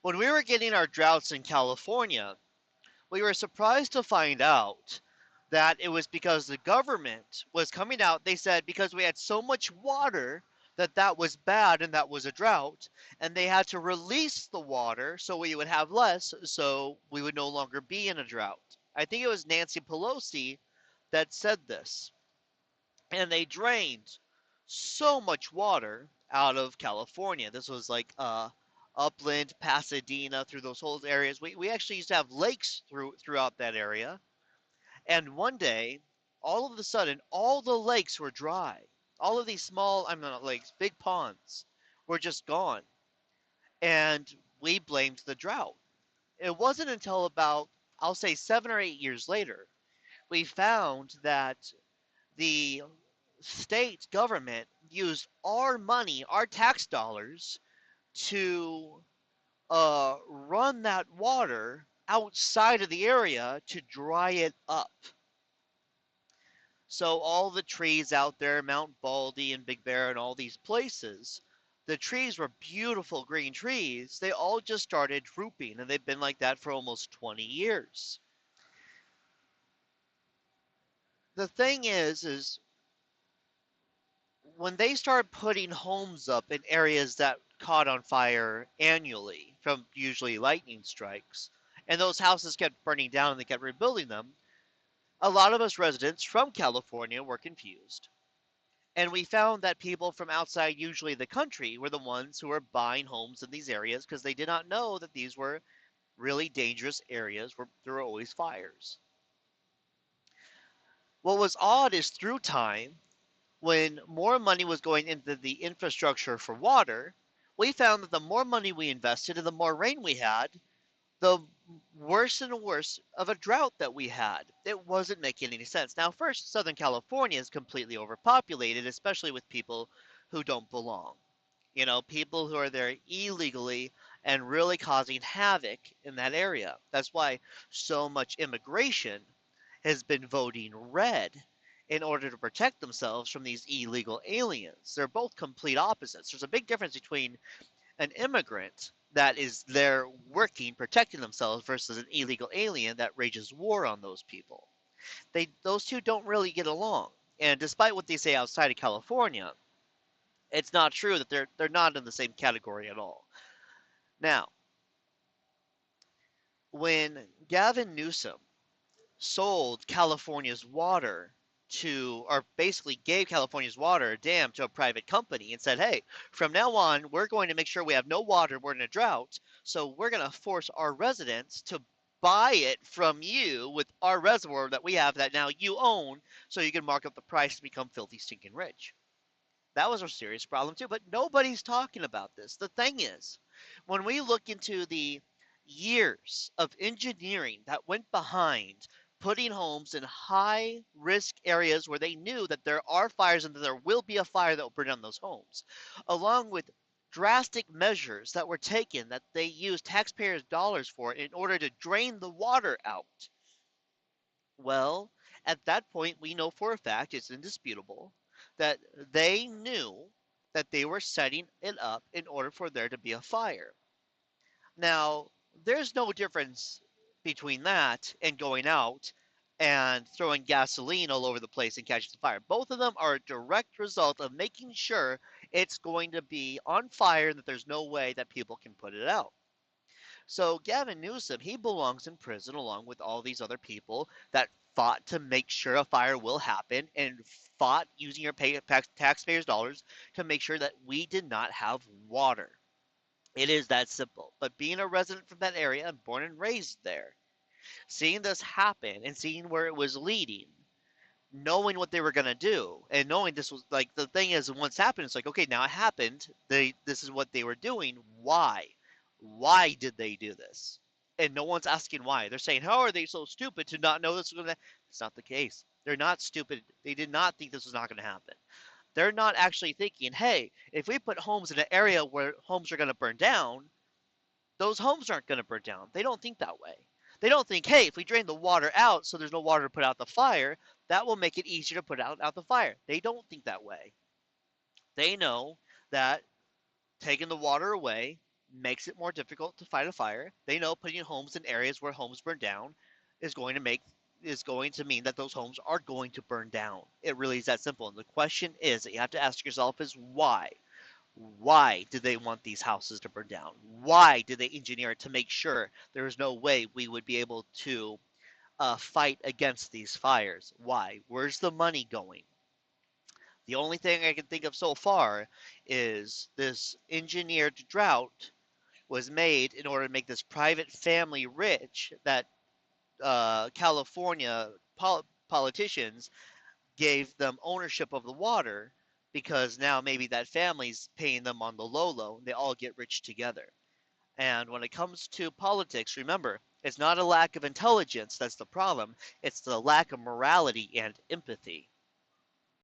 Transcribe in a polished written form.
When we were getting our droughts in California, we were surprised to find out that it was because the government was coming out. They said because we had so much water that that was bad and that was a drought, and they had to release the water so we would have less, so we would no longer be in a drought. I think it was Nancy Pelosi that said this, and they drained so much water out of California. This was like Upland, Pasadena, through those whole areas. We actually used to have lakes throughout that area. And one day, all of a sudden, all the lakes were dry. All of these small, I'm not lakes, big ponds were just gone. And we blamed the drought. It wasn't until about, I'll say, 7 or 8 years later, we found that the state government used our money, our tax dollars, to run that water outside of the area to dry it up. So all the trees out there, Mount Baldy and Big Bear and all these places, the trees were beautiful green trees. They all just started drooping, and they've been like that for almost 20 years. The thing is when they started putting homes up in areas that caught on fire annually from usually lightning strikes, and those houses kept burning down and they kept rebuilding them, a lot of us residents from California were confused. And we found that people from outside, usually the country, were the ones who were buying homes in these areas because they did not know that these were really dangerous areas where there were always fires. What was odd is through time, when more money was going into the infrastructure for water, we found that the more money we invested and the more rain we had, the worse and worse of a drought that we had. It wasn't making any sense. Now, first, Southern California is completely overpopulated, especially with people who don't belong. You know, people who are there illegally and really causing havoc in that area. That's why so much immigration has been voting red in order to protect themselves from these illegal aliens. They're both complete opposites. There's a big difference between an immigrant that is there working, protecting themselves versus an illegal alien that rages war on those people. Those two don't really get along. And despite what they say outside of California, it's not true that they're not in the same category at all. Now, when Gavin Newsom sold California's water to, or basically gave California's water, a dam, to a private company and said, hey, from now on, we're going to make sure we have no water, we're in a drought, so we're going to force our residents to buy it from you with our reservoir that we have that now you own so you can mark up the price to become filthy stinking rich. That was a serious problem too, but nobody's talking about this. The thing is, when we look into the years of engineering that went behind putting homes in high risk areas where they knew that there are fires and that there will be a fire that will burn down those homes, along with drastic measures that were taken that they used taxpayers' dollars for in order to drain the water out. Well, at that point, we know for a fact, it's indisputable, that they knew that they were setting it up in order for there to be a fire. Now, there's no difference between that and going out and throwing gasoline all over the place and catching the fire. Both of them are a direct result of making sure it's going to be on fire and that there's no way that people can put it out. So Gavin Newsom, he belongs in prison along with all these other people that fought to make sure a fire will happen and fought using your taxpayers' dollars to make sure that we did not have water. It is that simple. But being a resident from that area and born and raised there, seeing this happen and seeing where it was leading, knowing what they were gonna do, and knowing this was like the thing is, once happened, it's like okay, now it happened. This is what they were doing. Why? Why did they do this? And no one's asking why. They're saying, how are they so stupid to not know this was gonna? It's not the case. They're not stupid. They did not think this was not gonna happen. They're not actually thinking, hey, if we put homes in an area where homes are gonna burn down, those homes aren't gonna burn down. They don't think that way. They don't think, hey, if we drain the water out so there's no water to put out the fire, that will make it easier to put out the fire. They don't think that way. They know that taking the water away makes it more difficult to fight a fire. They know putting homes in areas where homes burn down is going to make is going to mean that those homes are going to burn down. It really is that simple. And the question is that you have to ask yourself is why? Why did they want these houses to burn down? Why did they engineer it to make sure there is no way we would be able to fight against these fires? Why? Where's the money going? The only thing I can think of so far is this engineered drought was made in order to make this private family rich that California politicians gave them ownership of the water because now maybe that family's paying them on the low. They all get rich together. And when it comes to politics, remember, it's not a lack of intelligence that's the problem, it's the lack of morality and empathy.